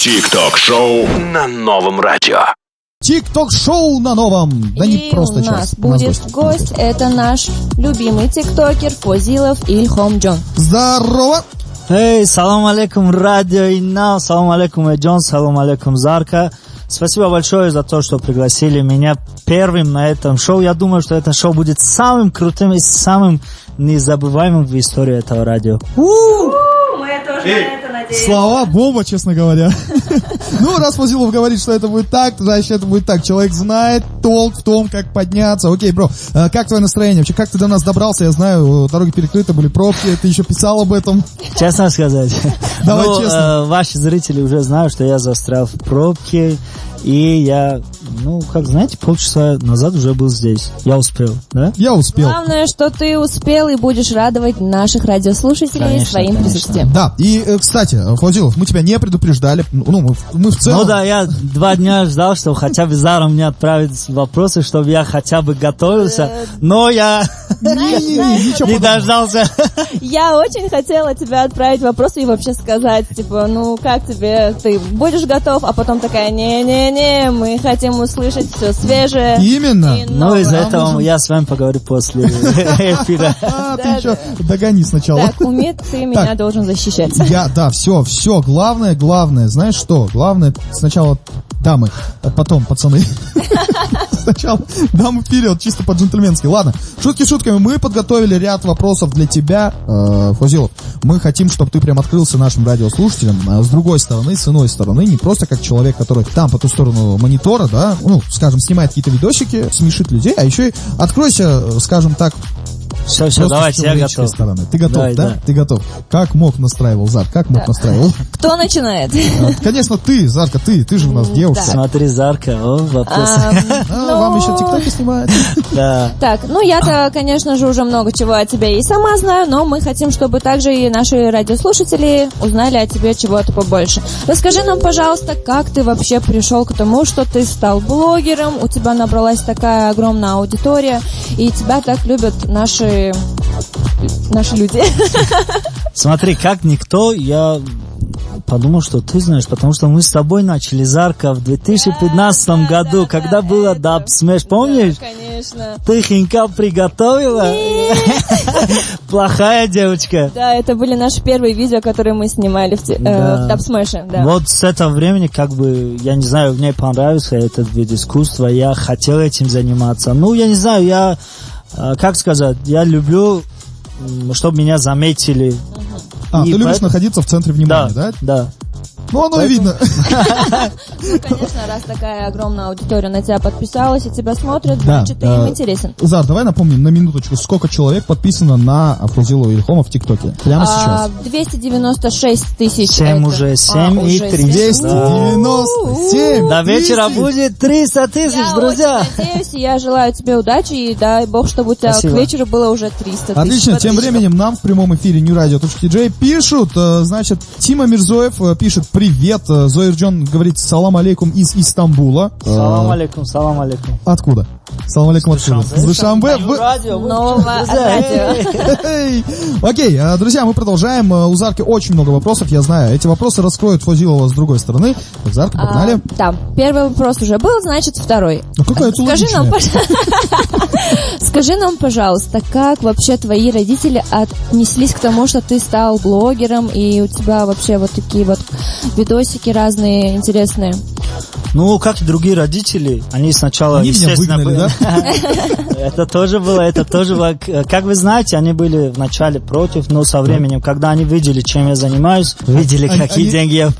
ТикТок-шоу на новом радио. ТикТок-шоу на новом. Да не просто час. У нас будет гость. Это наш любимый тиктокер Фозилов Ильхом Джон. Здорово! Эй, салам алейкум, радио Инна, салам алейкум, Эджон, салам алейкум, Зарка. Спасибо большое за то, что пригласили меня первым на этом шоу. Я думаю, что это шоу будет самым крутым и самым незабываемым в истории этого радио. Мы тоже на это надеемся. Слова бомба, честно говоря. Ну, раз Фозилов говорит, что это будет так, значит, это будет так. Человек знает толк в том, как подняться. Окей, бро, как твое настроение? Вообще, как ты до нас добрался? Я знаю, дороги перекрыты, были пробки. Ты еще писал об этом. Честно сказать. Давай честно. Ваши зрители уже знают, что я застрял в пробке. И я, как знаете, полчаса назад уже был здесь. Я успел, да? Я успел. Главное, что ты успел и будешь радовать наших радиослушателей Конечно, своим присутствием. Да, и, кстати, Фозилов, мы тебя не предупреждали. Мы в целом... Ну да, я 2 дня ждал, что хотя бы Зара мне отправит вопросы, чтобы я хотя бы готовился. Но я не дождался. Я очень хотела тебя отправить вопросы и вообще сказать, типа, как тебе, ты будешь готов? А потом такая, не-не-не, мы хотим услышать все свежее. Именно. Из-за этого я с вами поговорю после эфира. Ты еще догони сначала. Так, Умит, ты меня должен защищать. Все, главное, знаешь что? Главное сначала дамы, потом пацаны. Сначала дамы вперед, чисто по-джентльменски. Ладно, шутки шутками, мы подготовили ряд вопросов для тебя, Фозилов. Мы хотим, чтобы ты прям открылся нашим радиослушателям с другой стороны, с иной стороны, не просто как человек, который там по ту сторону монитора, да, скажем, снимает какие-то видосики, смешит людей, а еще и откройся, скажем так, все, давайте, я готов. Стороны. Ты готов, давай, да? Ты готов. Как мог настраивал, Зар, настраивал? Кто начинает? Конечно, ты, Зарка, ты же у нас девушка. Смотри, Зарка, вопрос. Вам еще тиктоки снимают? Да. Так, я-то, конечно же, уже много чего о тебе и сама знаю, но мы хотим, чтобы также и наши радиослушатели узнали о тебе чего-то побольше. Расскажи нам, пожалуйста, как ты вообще пришел к тому, что ты стал блогером, у тебя набралась такая огромная аудитория, и тебя так любят наши люди. Смотри, как никто, я подумал, что ты знаешь, потому что мы с тобой начали, Зарка, в 2015 году, когда было Dub Smash, помнишь? Да, конечно. Ты хинкал приготовила? Плохая девочка. Да, это были наши первые видео, которые мы снимали в Dub Smash. Да. Вот с этого времени, я не знаю, мне понравился этот вид искусства, я хотел этим заниматься. Я не знаю, как сказать, я люблю, чтобы меня заметили. Ты любишь находиться в центре внимания, да? Да. Оно и видно. Конечно, раз такая огромная аудитория на тебя подписалась и тебя смотрят, значит, ты им интересен. Зар, давай напомним на минуточку, сколько человек подписано на Фозилова Ильхома в ТикТоке прямо сейчас. 296 тысяч. 7 уже, 7 и 300. 297 До вечера будет 300 тысяч, друзья. Я очень надеюсь, и я желаю тебе удачи, и дай бог, чтобы у тебя к вечеру было уже 300 тысяч. Отлично, тем временем нам в прямом эфире newradio.tj пишут, значит, Тима Мирзоев пишет: привет, Зоир Джон говорит салам алейкум из Истамбула. Салам алейкум, салам алейкум. Откуда? Салам алейкум откуда? С Душанбе. Нового радио. Окей, друзья, мы продолжаем. У Зарки очень много вопросов, я знаю. Эти вопросы раскроют Фозилова с другой стороны. Так, Зарка, погнали. Да, первый вопрос уже был, значит, второй. Скажи нам, пожалуйста, как вообще твои родители отнеслись к тому, что ты стал блогером, и у тебя вообще вот такие вот видосики разные, интересные? Как и другие родители, они сначала, естественно, меня выгнали, да? Это тоже было. Как вы знаете, они были вначале против, но со временем, когда они видели, чем я занимаюсь, видели, какие деньги я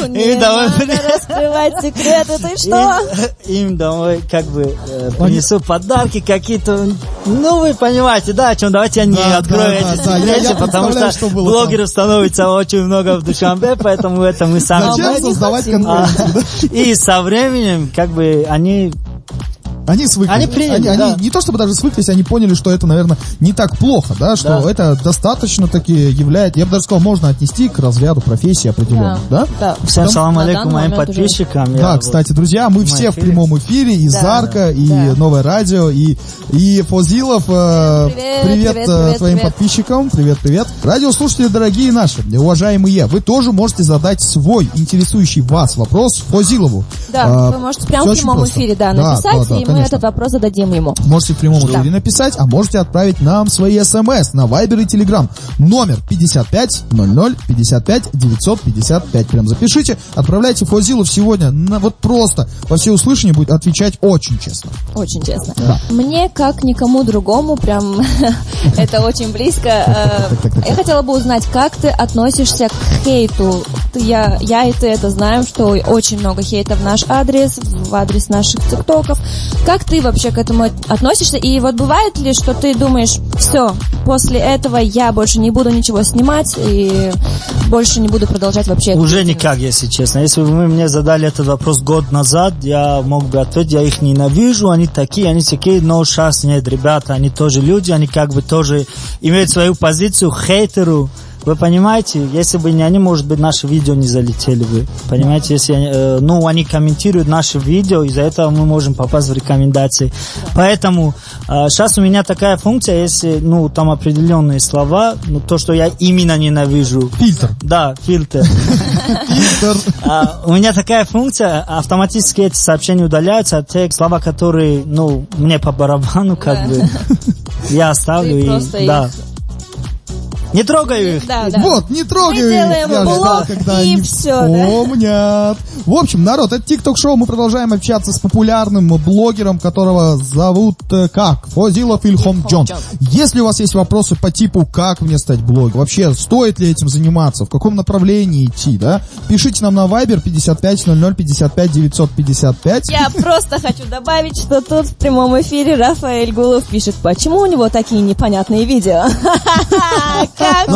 Не надо раскрывать секреты, ты что? Им домой принесу подарки какие-то. Вы понимаете, да, о чем? Давайте я не открою эти секреты, потому что блогеров становится очень много в Душанбе, поэтому это мы сами. Зачем создавать конкуренцию? И со временем, они Они свыклись. Они приняли, они да. не то чтобы даже свыклись, они поняли, что это, наверное, не так плохо, да, что Да. это достаточно таки является, я бы даже сказал, можно отнести к разряду профессии определенных, да? Да. Всем салам на алейкум данный моим момент уже. подписчикам. Я Да, вот- кстати, друзья, мы все в эфире. прямом эфире, и Да. Зарка, и Да. Новое радио, и Фозилов. Привет привет, твоим привет. подписчикам, привет. Радиослушатели, дорогие наши, уважаемые, вы тоже можете задать свой интересующий вас вопрос Фозилову. Да, вы можете прямо всё в очень прямом просто. эфире, да, Да, написать, да, и мы конечно. этот вопрос зададим ему. Можете в прямом эфире написать, а можете отправить нам свои смс на Viber и Telegram. Номер 5500 55 955. Прям запишите, отправляйте Фозилов сегодня вот просто во всеуслышание будет отвечать очень честно. Очень честно. Да. Мне, как никому другому, прям это очень близко. Я хотела бы узнать, как ты относишься к хейту. Я и ты это знаем, что очень много хейта в наш адрес, в адрес наших тиктоков. Как ты вообще к этому относишься? И вот бывает ли, что ты думаешь, все, после этого я больше не буду ничего снимать и больше не буду продолжать вообще эту Уже деятельность? никак, если честно. Если бы вы мне задали этот вопрос год назад, я мог бы ответить, я их ненавижу, они такие, но сейчас нет, ребята, они тоже люди, они как бы тоже имеют свою позицию хейтеру. Вы понимаете, если бы не они, может быть, наши видео не залетели бы. Понимаете, если они комментируют наши видео, из-за этого мы можем попасть в рекомендации. Поэтому сейчас у меня такая функция, если там определенные слова, то, что я именно ненавижу. Фильтр. Да, фильтр. Фильтр. У меня такая функция, автоматически эти сообщения удаляются, а те слова, которые, мне по барабану, как бы, я оставлю Ты и, просто да. их- Не трогаю их. Да. Вот, не трогай Мы их. делаем Я ждал, блок, когда и они всё, да. вспомнят. В общем, народ, это ТикТок-шоу. Мы продолжаем общаться с популярным блогером, которого зовут как? Фозилов Ильхом Джон. Если у вас есть вопросы по типу, как мне стать блогером, вообще, стоит ли этим заниматься, в каком направлении идти, да? Пишите нам на Viber 5500 55 955. Я просто хочу добавить, что тут в прямом эфире Рафаэль Гулов пишет, почему у него такие непонятные видео. Как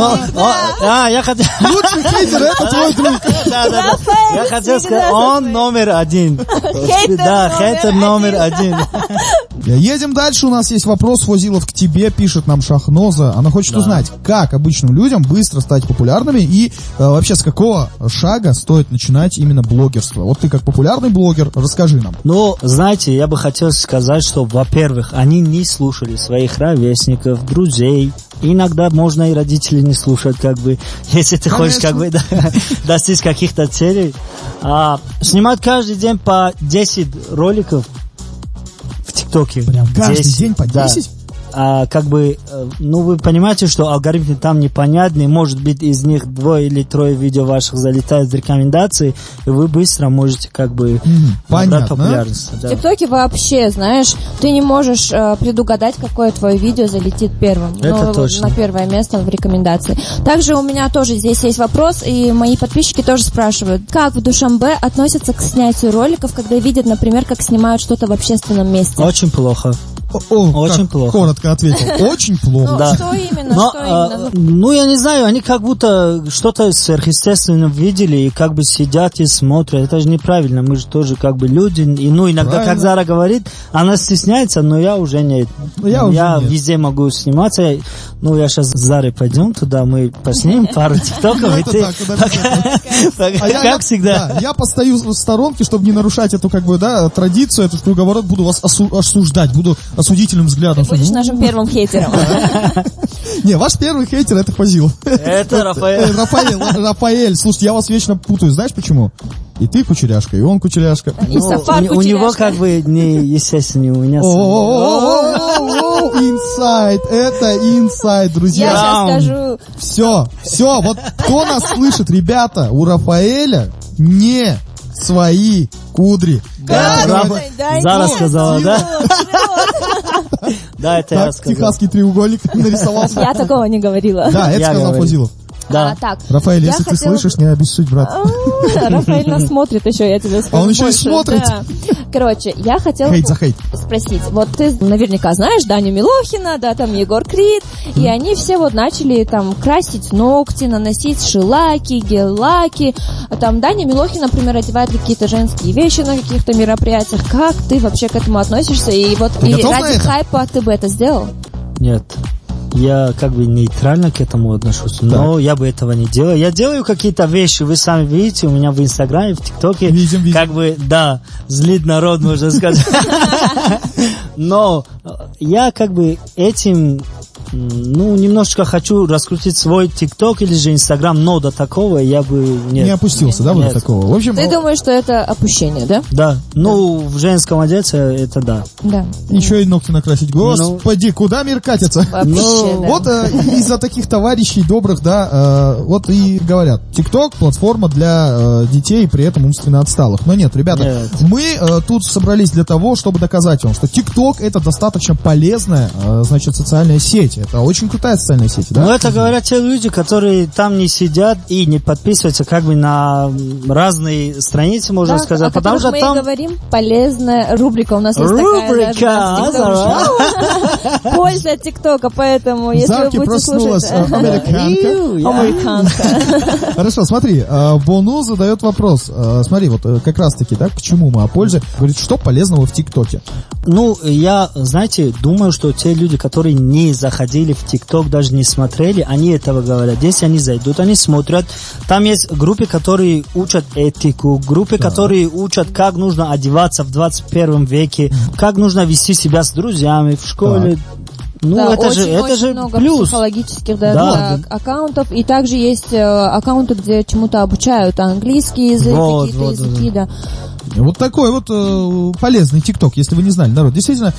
Я хотел... Лучший хейтер — это твой друг. Да. Рафаэль Я хотел всегда сказать, со он своим. номер один. Хейтер Да, хейтер номер один. Едем дальше. У нас есть вопрос, Фозилов, к тебе, пишет нам Шахноза. Она хочет узнать, как обычным людям быстро стать популярными и вообще с какого шага стоит начинать именно блогерство. Вот ты как популярный блогер, расскажи нам. Знаете, я бы хотел сказать, что, во-первых, они не слушали своих ровесников, друзей. Иногда можно и родители не слушать, как бы, если ты хочешь, как бы, достичь каких-то целей. Снимать каждый день по 10 роликов в ТикТоке. Прям каждый 10, день по 10? Вы понимаете, что алгоритмы там непонятны, может быть, из них 2 или 3 видео ваших залетает в рекомендации, и вы быстро можете, набрать понятно. популярность. В Да. ТикТоке вообще, знаешь, ты не можешь предугадать, какое твое видео залетит первым. Это точно. На первое место в рекомендации. Также у меня тоже здесь есть вопрос, и мои подписчики тоже спрашивают, как в Душанбе относятся к снятию роликов, когда видят, например, как снимают что-то в общественном месте? Очень плохо. как Очень плохо. коротко ответил. Очень плохо. Да. Что именно? Я не знаю, они как будто что-то сверхъестественное видели и как бы сидят и смотрят. Это же неправильно, мы же тоже как бы люди. И иногда, Правильно. как Зара говорит, она стесняется, но я уже нет. Я уже нет. Везде могу сниматься. Я сейчас с Зарой пойдем туда, мы поснимем пару тиктоков. и ты- Как всегда. Да, я постою в сторонке, чтобы не нарушать эту, традицию, эту круговорот, буду вас осуждать, буду осудительным взглядом. Ты будешь нашим первым хейтером. Не, ваш первый хейтер — это Фозил. Это Рафаэль. Рафаэль, слушайте, я вас вечно путаю, знаешь почему? И ты кучеряшка, и он кучеряшка. И Сафар У него кучеряшка. как бы не естественно, у меня... Инсайд, это инсайд, Я друзья. сейчас скажу. Все, вот кто нас слышит, ребята, у Рафаэля не свои кудри. Да, Это да, Зара нет, сказала, вот, да? Да, это я так, сказал. техасский треугольник нарисовался. Я такого не говорила. Да, это Я сказал говорю. Фозилов. Да. Так. Рафаэль, Я если ты хотела- слышишь, не обессудь, брат. Рафаэль нас смотрит еще, я тебе скажу. А он еще и больше. смотрит? Да. Короче, я хотела Хейт за хейт. спросить. Вот ты наверняка знаешь Даню Милохина, да, там Егор Крид, и они все вот начали там красить ногти, наносить шелаки, гель-лаки. А там Даня Милохин, например, одевает какие-то женские вещи на каких-то мероприятиях. Как ты вообще к этому относишься? И вот Ты и готов на ради это? хайпа ты бы это сделал? Нет. Я как бы нейтрально к этому отношусь, но я бы этого не делал. Я делаю какие-то вещи, вы сами видите, у меня в Инстаграме, в ТикТоке. Видим. Как бы, да, злит народ, можно сказать. Но я как бы этим, немножечко хочу раскрутить свой ТикТок или же Инстаграм, но до такого я бы Не опустился, да, вот Нет. до такого. В общем, Ты думаешь, что это опущение, да? Да, в женском одеться это да. Да. еще и ногти накрасить. Господи, куда мир катится? Вообще, да. Вот из-за таких товарищей добрых, да, вот и говорят. ТикТок — платформа для детей, при этом умственно отсталых. Но нет, ребята, Нет. мы тут собрались для того, чтобы доказать вам, что ТикТок — это достаточно полезная, значит, социальная сеть. Это очень крутая социальная сеть, да? Но это говорят те люди, которые там не сидят и не подписываются как бы на разные страницы, можно Да, сказать. о Потому которых что мы там... и говорим. Полезная рубрика у нас есть Рубрика, такая. Да, польза от ТикТока, поэтому если Зарки вы будете проснулась слушать... американка. Американка. Хорошо, смотри, Бону задает вопрос. Смотри, вот как раз-таки, да, к чему мы о пользе. Говорит, что полезного в ТикТоке? Я, знаете, думаю, что те люди, которые не заходили в ТикТок, даже не смотрели, они этого говорят. Если они зайдут, они смотрят. Там есть группы, которые учат этику, группы, которые учат, как нужно одеваться в 21 веке, как нужно вести себя с друзьями в школе. Да, это же много плюс. психологических Да. аккаунтов. И также есть аккаунты, где чему-то обучают. Английский язык, какие-то языки, да. Вот такой вот полезный ТикТок, если вы не знали, народ. Действительно,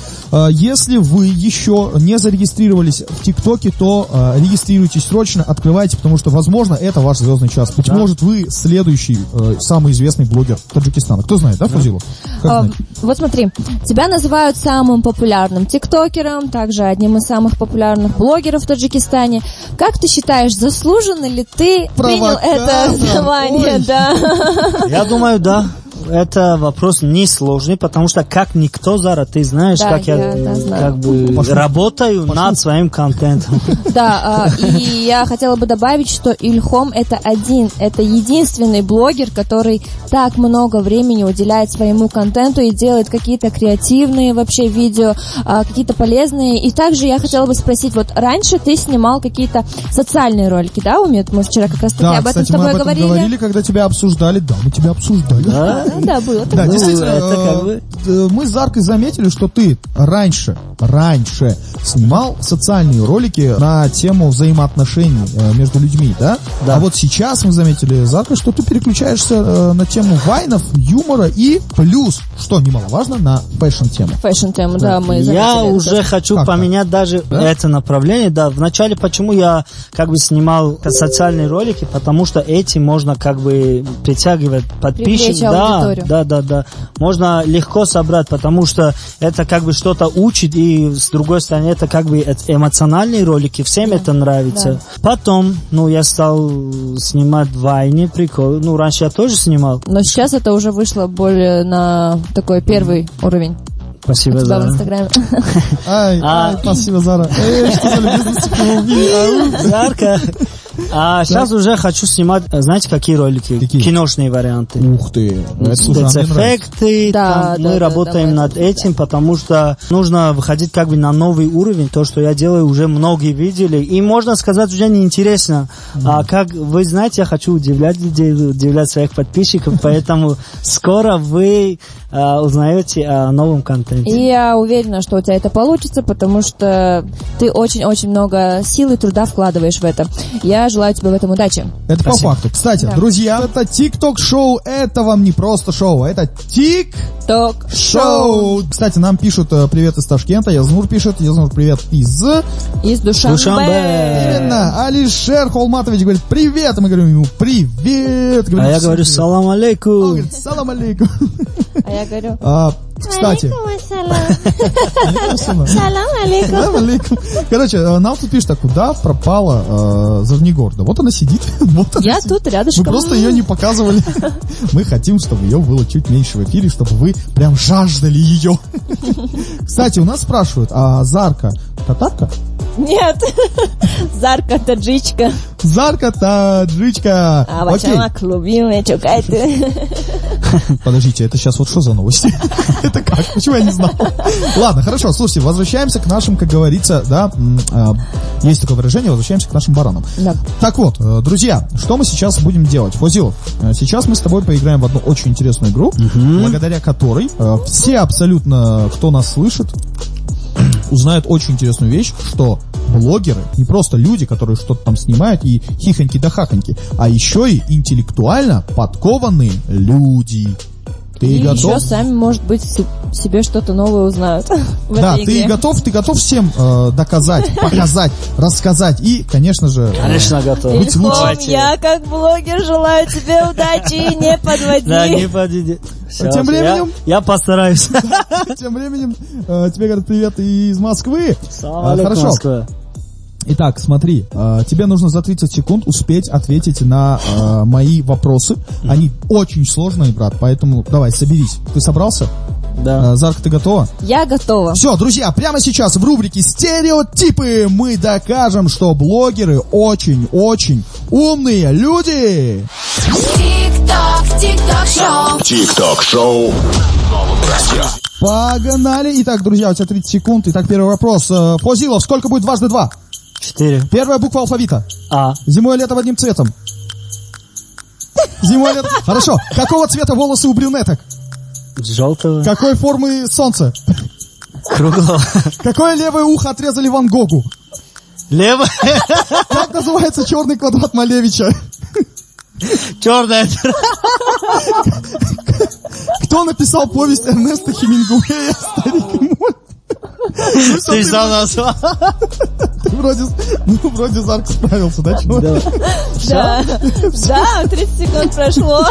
если вы еще не зарегистрировались в ТикТоке, то регистрируйтесь срочно, открывайте, потому что, возможно, это ваш звездный час. Быть может, вы следующий самый известный блогер Таджикистана. Кто знает, да, Фузилов? Вот смотри, тебя называют самым популярным тиктокером, также одним из самых популярных блогеров в Таджикистане. Как ты считаешь, заслуженно ли ты принял это звание? Да. Я думаю, да. Это вопрос несложный, потому что как никто, Зара, ты знаешь, Да, как я знаю. как бы работаю над своим контентом. Да, и я хотела бы добавить, что Ильхом это единственный блогер, который так много времени уделяет своему контенту и делает какие-то креативные вообще видео, какие-то полезные. И также я хотела бы спросить, вот раньше ты снимал какие-то социальные ролики, да, Умет? Мы вчера как раз таки Да, об этом кстати, с тобой мы об этом говорили, когда тебя обсуждали. Да, мы тебя обсуждали. Да, было. Да, Ну, действительно, это как бы- мы с Заркой заметили, что ты раньше снимал социальные ролики на тему взаимоотношений между людьми, да? Да. А вот сейчас мы заметили, Зарка, что ты переключаешься на тему вайнов, юмора и плюс, что немаловажно, на фэшн-тему. Фэшн-тему, да, мы заметили. Я это уже тоже. хочу Как поменять даже это направление. Да, вначале почему я как бы снимал социальные ролики, потому что этим можно как бы притягивать подписчиков. Привлечь аудиторию. Да. Можно легко собрать, потому что это как бы что-то учит, и с другой стороны это как бы эмоциональные ролики, всем это нравится. Потом, я стал снимать вайны, прикол. Раньше я тоже снимал. Но сейчас это уже вышло более на такой первый уровень. Спасибо У тебя в за... Инстаграме. Ай, спасибо, Зара. Что за любезность в прямом эфире? Жарко. А сейчас уже хочу снимать, знаете, какие ролики? Какие? Киношные варианты. Ух ты, это слушай, а мне нравится. Спецэффекты, Да, там да, мы да, работаем давай, над этим, потому что нужно выходить как бы на новый уровень. То, что я делаю, уже многие видели. И можно сказать, уже неинтересно. А как вы знаете, я хочу удивлять людей, удивлять своих подписчиков, поэтому скоро вы узнаете о новом контенте. И я уверена, что у тебя это получится, потому что ты очень-очень много сил и труда вкладываешь в это. Я желаю тебе в этом удачи. Это Спасибо. по факту. Кстати, Да. друзья, это ТикТок-шоу, это вам не просто шоу, это Ток-шоу. Тик-шоу. Кстати, нам пишут привет из Ташкента, Язнур пишет, Язнур, привет из... Из Душанбе. Душанбе. Именно, Алишер Холматович говорит привет, и мы говорим ему привет. А я говорю, салам Он алейкум. говорит, салам алейкум. А я говорю, Кстати. Салам алейкум. Короче, нам тут пишут, куда пропала Зарнигорда. Вот она сидит. Вот она Я сидит. тут рядышком. Мы просто ее не показывали. Мы хотим, чтобы ее было чуть меньше в эфире, чтобы вы прям жаждали ее. Кстати, у нас спрашивают, а Зарка татарка? Нет. Зарка таджичка. Зарка таджичка. А Окей. бачанак любимый, чукайте. Подождите, это сейчас вот что за новости? Это как? Почему я не знал? Ладно, хорошо, слушайте, возвращаемся к нашим, как говорится, да, есть такое выражение, возвращаемся к нашим баранам. Да. Так вот, друзья, что мы сейчас будем делать? Фозилов, сейчас мы с тобой поиграем в одну очень интересную игру, благодаря которой все абсолютно, кто нас слышит, узнают очень интересную вещь, что блогеры не просто люди, которые что-то там снимают и хихоньки да хахоньки, а еще и интеллектуально подкованные люди. Ты И готов? еще сами, может быть, себе что-то новое узнают в Да, этой игре. ты готов всем доказать, показать, рассказать и, конечно же, Конечно, готов. быть лучше. Давайте. Я, как блогер, желаю тебе удачи, не подводи. Да, не подойди. Всё, Тем временем- я постараюсь. Тем временем тебе говорят привет из Москвы. Салам алейкум, Хорошо. Москва. Итак, смотри, тебе нужно за 30 секунд успеть ответить на мои вопросы. Они очень сложные, брат, поэтому давай, соберись. Ты собрался? Да. Зарка, ты готова? Я готова. Все, друзья, прямо сейчас в рубрике «Стереотипы» мы докажем, что блогеры очень-очень умные люди. ТикТок-шоу. Новом радио. Погнали. Итак, друзья, у тебя 30 секунд. Итак, первый вопрос. Фозилов, сколько будет дважды два? 4. Первая буква алфавита. А. Зимой и летом одним цветом. Зимой и летом. Хорошо. Какого цвета волосы у брюнеток? Желтого. Какой формы солнце? Круглого. Какое левое ухо отрезали Ван Гогу? Левое. Как называется черный квадрат Малевича? Черное. Кто написал повесть Эрнеста Хемингуэя «Старик и моль»? Ну, всё, Ты сам назвал. ты вроде Зарка справился, да, чувак? Да, 30 секунд прошло.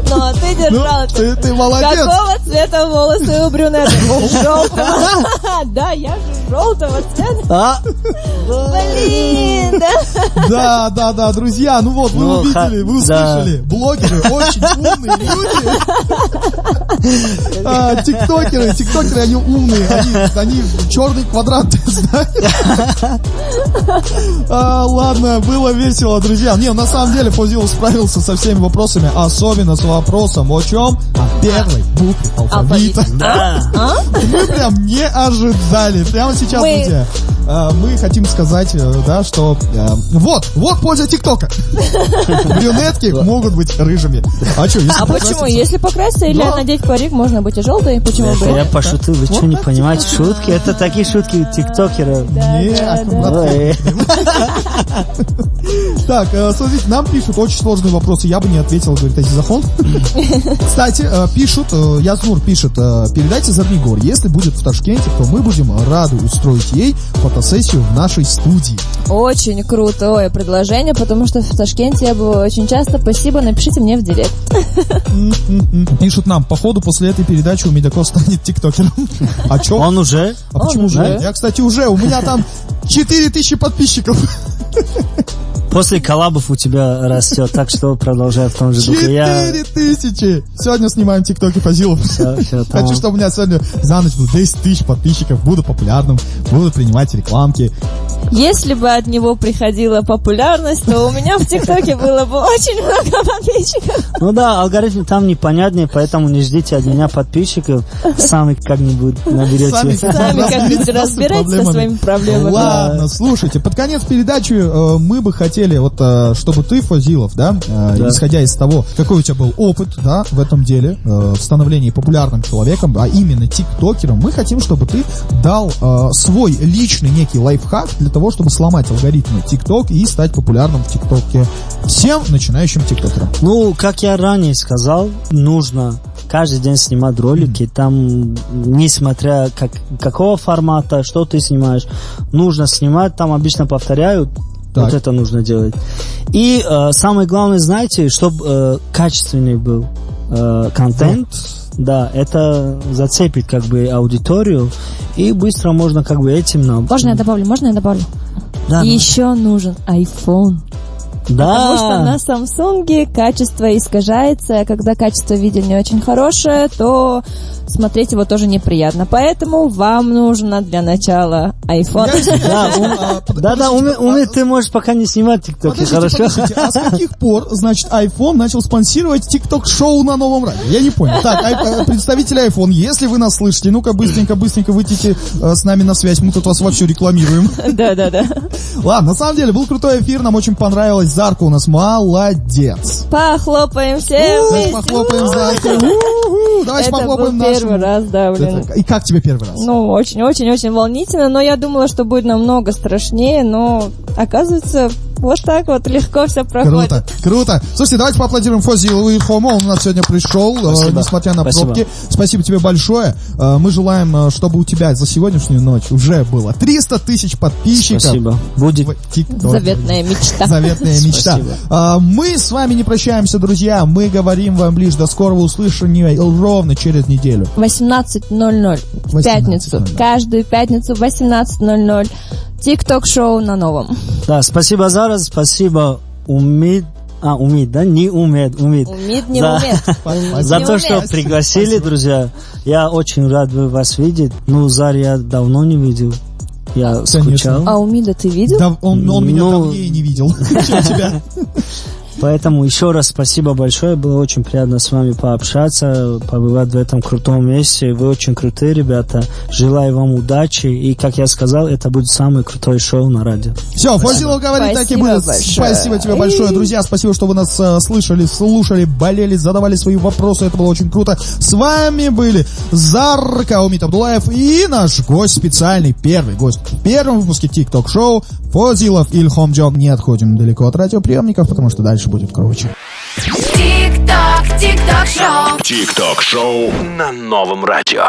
Но ты держал это. Ты молодец. Какого цвета волосы у брюнеток? Желтого. Да, я же желтого цвета. А? Блин, да. Да, друзья, ну вот, вы Ну, увидели, вы услышали. Блогеры очень умные люди. Тиктокеры, они умные, они черный квадрат знают. Ладно, было весело, друзья. Не, на самом деле Фозилов справился со всеми вопросами, особенно с вопросом о чем? О первой букве алфавита. Да. Мы прям не ожидали. Прямо сейчас, друзья, мы хотим сказать, да, что вот польза ТикТока. Брюнетки могут быть рыжими. А что, если А почему? покраситься? Если покраситься или Да. надеть парик, можно быть и желтой. Почему бы? Я пошутил, вы что, не так понимаете шутки? Это такие шутки у тиктокеров. Не, брат. Ой. Так, смотрите, нам пишут очень сложные вопросы, я бы не ответил, говорит Азизахон. Кстати, пишут, Язнур пишет, передайте Зарнигор, если будет в Ташкенте, то мы будем рады устроить ей фотосессию в нашей студии. Очень крутое предложение, потому что в Ташкенте я бываю очень часто. Спасибо, напишите мне в директ. Пишут нам, походу после этой передачи у Медяков станет тиктокером. А чё? Он уже? А почему уже? уже? Я, кстати, уже, у меня там 4000 подписчиков. После коллабов у тебя растет, так что продолжай в том же духе. 4000! Сегодня снимаем тиктоки Фозилов. Всё, там. Хочу, чтобы у меня сегодня за ночь было 10 тысяч подписчиков, буду популярным, буду принимать рекламки. Если бы от него приходила популярность, то у меня в ТикТоке было бы очень много подписчиков. Ну да, алгоритм там непонятный, поэтому не ждите от меня подписчиков. Сами как-нибудь наберете. Сами как-нибудь разбирайтесь со своими проблемами. Ладно, слушайте, под конец передачи мы бы хотели, вот, чтобы ты, Фозилов, да, исходя из того, какой у тебя был опыт, да, в этом деле, в становлении популярным человеком, а именно тиктокером, мы хотим, чтобы ты дал свой личный некий лайфхак для того, чтобы сломать алгоритмы ТикТок и стать популярным в ТикТоке всем начинающим тиктокерам. Ну, как я ранее сказал, нужно каждый день снимать ролики, там, несмотря какого формата, что ты снимаешь, нужно снимать, там обычно повторяют, Так. вот это нужно делать. И самое главное, знаете, чтобы качественный был контент, Да, это зацепит как бы аудиторию, и быстро можно как бы этим нам... Можно я добавлю? Да, Еще нужен iPhone. Потому что да. на Samsung качество искажается, а когда качество видео не очень хорошее, то смотреть его тоже неприятно. Поэтому вам нужно для начала iPhone. Да, ты можешь пока не снимать ТикТоки, хорошо? Подождите, а с каких пор, значит, iPhone начал спонсировать ТикТок-шоу на новом радио? Я не понял. Так, представители iPhone, если вы нас слышите, ну-ка быстренько выйдите с нами на связь, мы тут вас вовсю рекламируем. Да. Ладно, на самом деле, был крутой эфир, нам очень понравилось. Зарка у нас молодец. Похлопаем всем Давайте вместе. похлопаем Зарке. У-ху-ху. Давайте Это похлопаем был первый нашему. раз, да, блин. И как тебе первый раз? Ну, очень-очень-очень волнительно, но я думала, что будет намного страшнее, но оказывается, вот так вот легко все проходит. Круто. Слушайте, давайте поаплодируем Фозилову и Хомо, он у нас сегодня пришел, несмотря на пробки. Спасибо тебе большое. Мы желаем, чтобы у тебя за сегодняшнюю ночь уже было 300 тысяч подписчиков. Спасибо. Будет. Заветная мечта. Заветная мечта. Спасибо. Мы с вами не прощаемся, друзья. Мы говорим вам лишь до скорого услышания ровно через неделю. 18:00 в пятницу. 18:00. Каждую пятницу в 18:00. ТикТок-шоу на новом. Да, спасибо, Зара, спасибо, Умид, да? Не Умид. Умид, не За- умеет. За Не то, что умеет. пригласили, друзья. Я очень рад вас видеть. Ну, Зар я давно не видел. Я скучал. А Умида ты видел? Да, он меня Ну, давнее не видел, чем тебя. Поэтому еще раз спасибо большое. Было очень приятно с вами пообщаться, побывать в этом крутом месте. Вы очень крутые ребята. Желаю вам удачи. И, как я сказал, это будет самое крутое шоу на радио. Все, Фозилов говорит, так и Спасибо будет. большое. Спасибо тебе большое, друзья. Спасибо, что вы нас слышали, слушали, болели, задавали свои вопросы. Это было очень круто. С вами были Зарка, Умит Абдулаев и наш гость специальный, первый гость в первом выпуске ТикТок-шоу Фозилов Ильхом Джон. Не отходим далеко от радиоприемников, потому что дальше будет круче. ТикТок-шоу на новом радио.